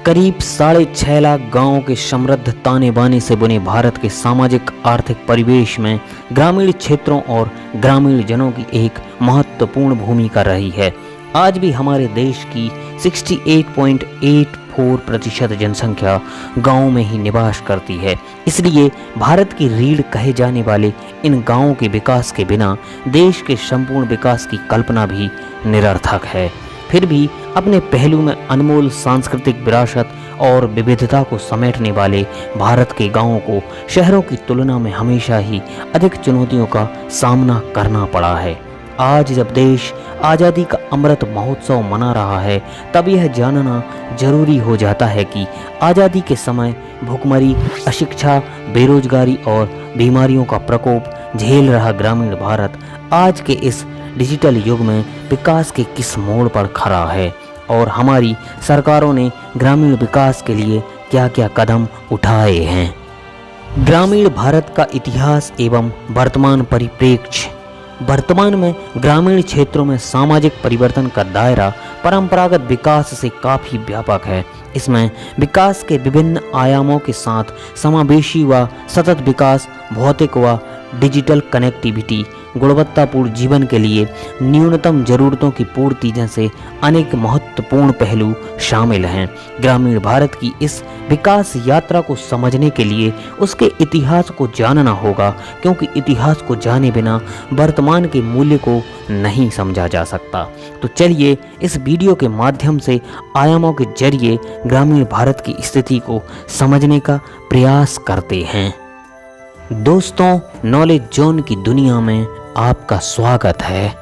करीब 6.5 लाख गांवों के समृद्ध ताने बाने से बुने भारत के सामाजिक आर्थिक परिवेश में ग्रामीण क्षेत्रों और ग्रामीण जनों की एक महत्वपूर्ण भूमिका रही है। आज भी हमारे देश की 68.84% जनसंख्या गांवों में ही निवास करती है। इसलिए भारत की रीढ़ कहे जाने वाले इन गांवों के विकास के बिना देश के संपूर्ण विकास की कल्पना भी निरर्थक है। फिर भी अपने पहलू में अनमोल सांस्कृतिक विरासत और विविधता को समेटने वाले भारत के गांवों को शहरों की तुलना में हमेशा ही अधिक चुनौतियों का सामना करना पड़ा है। आज जब देश आज़ादी का अमृत महोत्सव मना रहा है, तब यह जानना जरूरी हो जाता है कि आज़ादी के समय भुखमरी, अशिक्षा, बेरोजगारी और बीमारियों का प्रकोप झेल रहा ग्रामीण भारत आज के इस डिजिटल युग में विकास के किस मोड़ पर खड़ा है और हमारी सरकारों ने ग्रामीण विकास के लिए क्या क्या कदम उठाए हैं। ग्रामीण भारत का इतिहास एवं वर्तमान परिप्रेक्ष्य। वर्तमान में ग्रामीण क्षेत्रों में सामाजिक परिवर्तन का दायरा परंपरागत विकास से काफ़ी व्यापक है। इसमें विकास के विभिन्न आयामों के साथ समावेशी व सतत विकास, भौतिक व डिजिटल कनेक्टिविटी, गुणवत्तापूर्ण जीवन के लिए न्यूनतम जरूरतों की पूर्ति जैसे अनेक महत्वपूर्ण पहलू शामिल हैं। ग्रामीण भारत की इस विकास यात्रा को समझने के लिए उसके इतिहास को जानना होगा, क्योंकि इतिहास को जाने बिना वर्तमान के मूल्य को नहीं समझा जा सकता। तो चलिए इस वीडियो के माध्यम से आयामों के जरिए ग्रामीण भारत की स्थिति को समझने का प्रयास करते हैं। दोस्तों, नॉलेज जोन की दुनिया में आपका स्वागत है।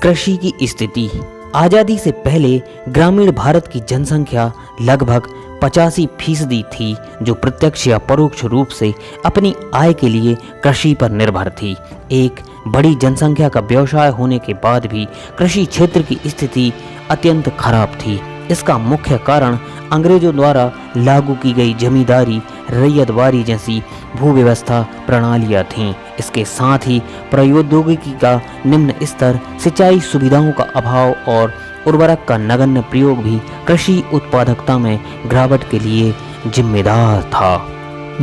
कृषि की स्थिति। आज़ादी से पहले ग्रामीण भारत की जनसंख्या लगभग 85% थी, जो प्रत्यक्ष या परोक्ष रूप से अपनी आय के लिए कृषि पर निर्भर थी। एक बड़ी जनसंख्या का व्यवसाय होने के बाद भी कृषि क्षेत्र की स्थिति अत्यंत खराब थी। इसका मुख्य कारण अंग्रेजों द्वारा लागू की गई जमींदारी, रैयतवारी जैसी भूव्यवस्था प्रणालियाँ थीं। इसके साथ ही प्रौद्योगिकी का निम्न स्तर, सिंचाई सुविधाओं का अभाव और उर्वरक का नगण्य प्रयोग भी कृषि उत्पादकता में गिरावट के लिए जिम्मेदार था।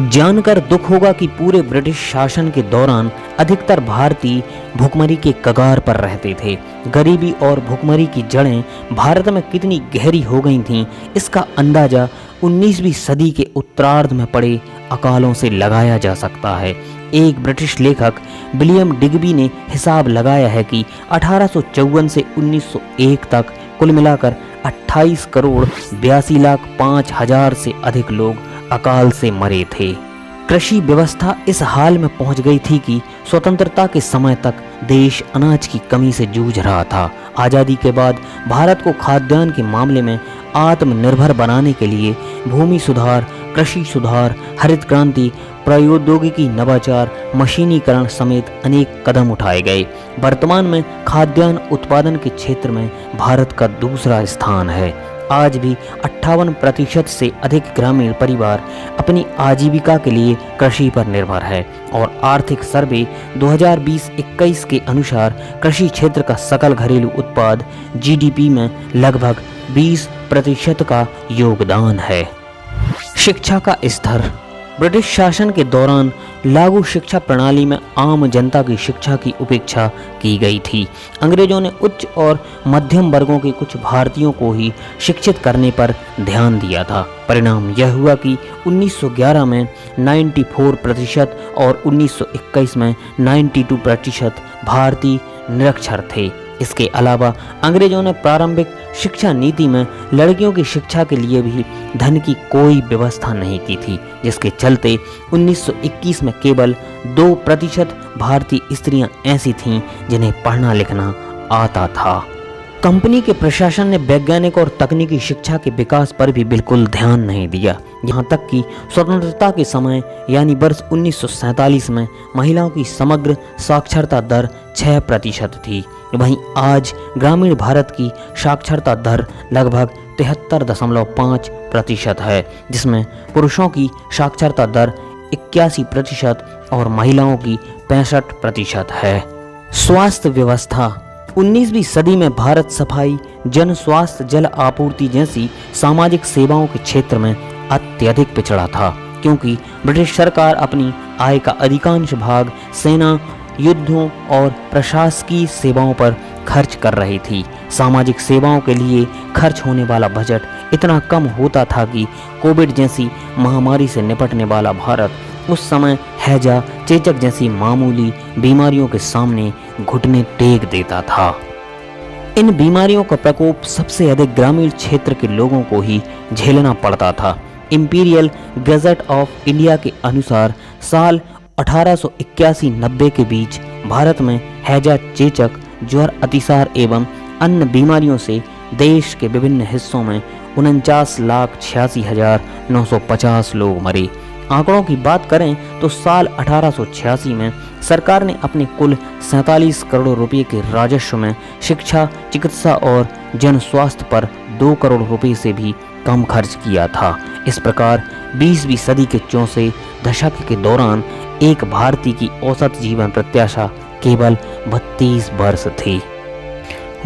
जानकर दुख होगा कि पूरे ब्रिटिश शासन के दौरान अधिकतर भारतीय भुखमरी के कगार पर रहते थे। गरीबी और भुखमरी की जड़ें भारत में कितनी गहरी हो गई थीं, इसका अंदाजा 19वीं सदी के उत्तरार्ध में पड़े अकालों से लगाया जा सकता है। एक ब्रिटिश लेखक विलियम डिग्बी ने हिसाब लगाया है कि 1854 से 1901 तक कुल मिलाकर 28 करोड़ 82 लाख 5 हजार से अधिक लोग अकाल से मरे थे। कृषि व्यवस्था इस हाल में पहुंच गई थी कि स्वतंत्रता के समय तक देश अनाज की कमी से जूझ रहा था। आज़ादी के बाद भारत को खाद्यान्न के मामले में आत्मनिर्भर बनाने के लिए भूमि सुधार, कृषि सुधार, हरित क्रांति, प्रौद्योगिकी नवाचार, मशीनीकरण समेत अनेक कदम उठाए गए। वर्तमान में खाद्यान्न उत्पादन के क्षेत्र में भारत का दूसरा स्थान है। आज भी 58% से अधिक ग्रामीण परिवार अपनी आजीविका के लिए कृषि पर निर्भर है और आर्थिक सर्वे 2020-21 के अनुसार कृषि क्षेत्र का सकल घरेलू उत्पाद GDP में लगभग 20% का योगदान है। शिक्षा का स्तर। ब्रिटिश शासन के दौरान लागू शिक्षा प्रणाली में आम जनता की शिक्षा की उपेक्षा की गई थी। अंग्रेजों ने उच्च और मध्यम वर्गों के कुछ भारतीयों को ही शिक्षित करने पर ध्यान दिया था। परिणाम यह हुआ कि 1911 में 94% और 1921 में 92% भारतीय निरक्षर थे। इसके अलावा अंग्रेजों ने प्रारंभिक शिक्षा नीति में लड़कियों की शिक्षा के लिए भी धन की कोई व्यवस्था नहीं की थी, जिसके चलते 1921 में केवल 2% भारतीय स्त्रियां ऐसी थीं जिन्हें पढ़ना लिखना आता था। कंपनी के प्रशासन ने वैज्ञानिक और तकनीकी शिक्षा के विकास पर भी बिल्कुल ध्यान नहीं दिया। यहाँ तक कि स्वतंत्रता के समय यानी वर्ष 1947 में महिलाओं की समग्र साक्षरता दर 6% थी। वहीं आज ग्रामीण भारत की साक्षरता दर लगभग 73.5% है, जिसमें पुरुषों की साक्षरता दर 81% और महिलाओं की 65% है। स्वास्थ्य व्यवस्था। 19वीं सदी में भारत सफाई, जन स्वास्थ्य, जल आपूर्ति जैसी सामाजिक सेवाओं के क्षेत्र में अत्यधिक पिछड़ा था, क्योंकि ब्रिटिश सरकार अपनी आय का अधिकांश भाग सेना, युद्धों और प्रशासकीय सेवाओं पर खर्च कर रही थी। सामाजिक सेवाओं के लिए खर्च होने वाला बजट इतना कम होता था कि कोविड जैसी महामारी से निपटने वाला भारत उस समय हैजा, चेचक जैसी मामूली बीमारियों के सामने घुटने टेक देता था। इन बीमारियों का प्रकोप सबसे अधिक ग्रामीण क्षेत्र के लोगों को ही झेलना पड़ता था। इंपीरियल गजट ऑफ इंडिया के अनुसार साल 1881-90 के बीच भारत में हैजा, चेचक, ज्वर, अतिसार एवं अन्य बीमारियों से देश के विभिन्न हिस्सों में 49,86,950 लोग मरे। आंकड़ों की बात करें तो साल 1886 में सरकार ने अपने कुल 47 करोड़ रुपए के राजस्व में शिक्षा, चिकित्सा और जन स्वास्थ्य पर 2 करोड़ रुपए से भी कम खर्च किया था। इस प्रकार 20वीं सदी के चौथे दशक के दौरान एक भारतीय की औसत जीवन प्रत्याशा केवल 32 वर्ष थी।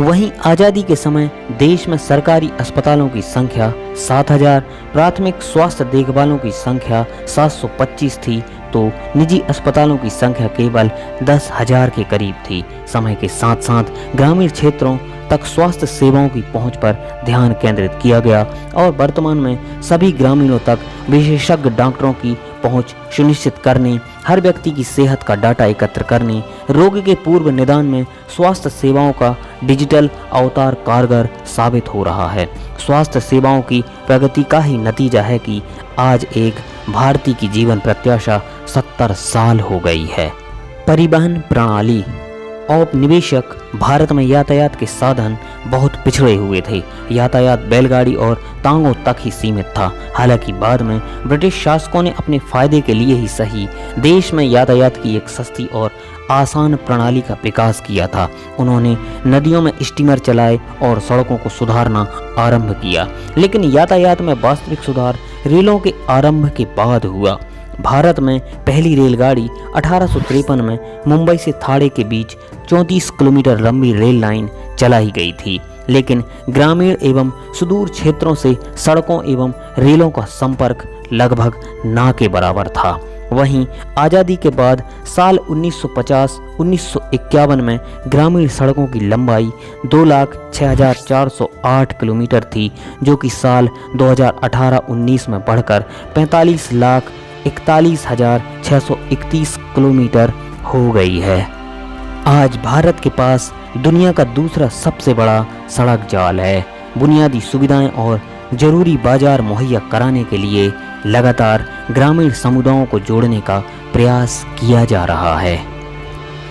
वहीं आज़ादी के समय देश में सरकारी अस्पतालों की संख्या 7,000, प्राथमिक स्वास्थ्य देखभालों की संख्या 725 थी, तो निजी अस्पतालों की संख्या केवल 10,000 के करीब थी। समय के साथ साथ ग्रामीण क्षेत्रों तक स्वास्थ्य सेवाओं की पहुंच पर ध्यान केंद्रित किया गया और वर्तमान में सभी ग्रामीणों तक विशेषज्ञ डॉक्टरों की पहुंच सुनिश्चित करने, हर व्यक्ति की सेहत का डाटा एकत्र करने, रोग के पूर्व निदान में स्वास्थ्य सेवाओं का डिजिटल अवतार कारगर साबित हो रहा है। स्वास्थ्य सेवाओं की प्रगति का ही नतीजा है कि आज एक भारतीय की जीवन प्रत्याशा 70 साल हो गई है। परिवहन प्रणाली। औपनिवेशिक भारत में यातायात के साधन बहुत पिछड़े हुए थे। यातायात बैलगाड़ी और टांगों तक ही सीमित था। हालांकि बाद में ब्रिटिश शासकों ने अपने फायदे के लिए ही सही देश में यातायात की एक सस्ती और आसान प्रणाली का विकास किया था। उन्होंने नदियों में स्टीमर चलाए और सड़कों को सुधारना आरंभ किया। लेकिन यातायात में वास्तविक सुधार रेलों के आरंभ के बाद हुआ। भारत में पहली रेलगाड़ी 1853 में मुंबई से थाणे के बीच 34 किलोमीटर लंबी रेल लाइन चलाई गई थी। लेकिन ग्रामीण एवं सुदूर क्षेत्रों से सड़कों एवं रेलों का संपर्क लगभग ना के बराबर था। वहीं आज़ादी के बाद साल 1950-1951 में ग्रामीण सड़कों की लंबाई 2,06,408 किलोमीटर थी, जो कि साल 2018-19 में बढ़कर 45,41,631 किलोमीटर हो गई है। आज भारत के पास दुनिया का दूसरा सबसे बड़ा सड़क जाल है। बुनियादी सुविधाएं और जरूरी बाजार मुहैया कराने के लिए लगातार ग्रामीण समुदायों को जोड़ने का प्रयास किया जा रहा है।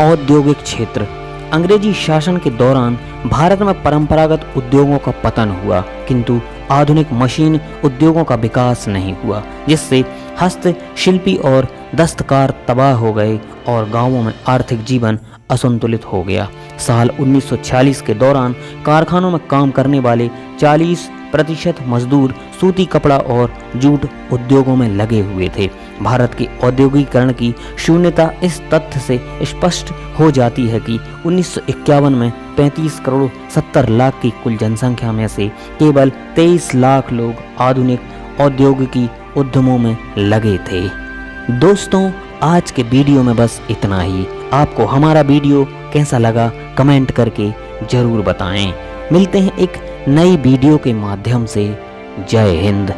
औद्योगिक क्षेत्र। अंग्रेजी शासन के दौरान भारत में परंपरागत उद्योगों का पतन हुआ, किंतु आधुनिक मशीन उद्योगों का विकास नहीं हुआ, जिससे हस्तशिल्पी और दस्तकार तबाह हो गए और गांवों में आर्थिक जीवन असंतुलित हो गया। साल 1946 के दौरान कारखानों में काम करने वाले 40% मजदूर सूती कपड़ा और जूट उद्योगों में लगे हुए थे। भारत के औद्योगिकरण की शून्यता इस तथ्य से स्पष्ट हो जाती है कि 1951 में 35 करोड़ 70 लाख की कुल जनसंख्या में से केवल 23 लाख लोग आधुनिक औद्योगिकी उद्यमों में लगे थे। दोस्तों, आज के वीडियो में बस इतना ही। आपको हमारा वीडियो कैसा लगा कमेंट करके जरूर बताएं। मिलते हैं एक नई वीडियो के माध्यम से। जय हिंद।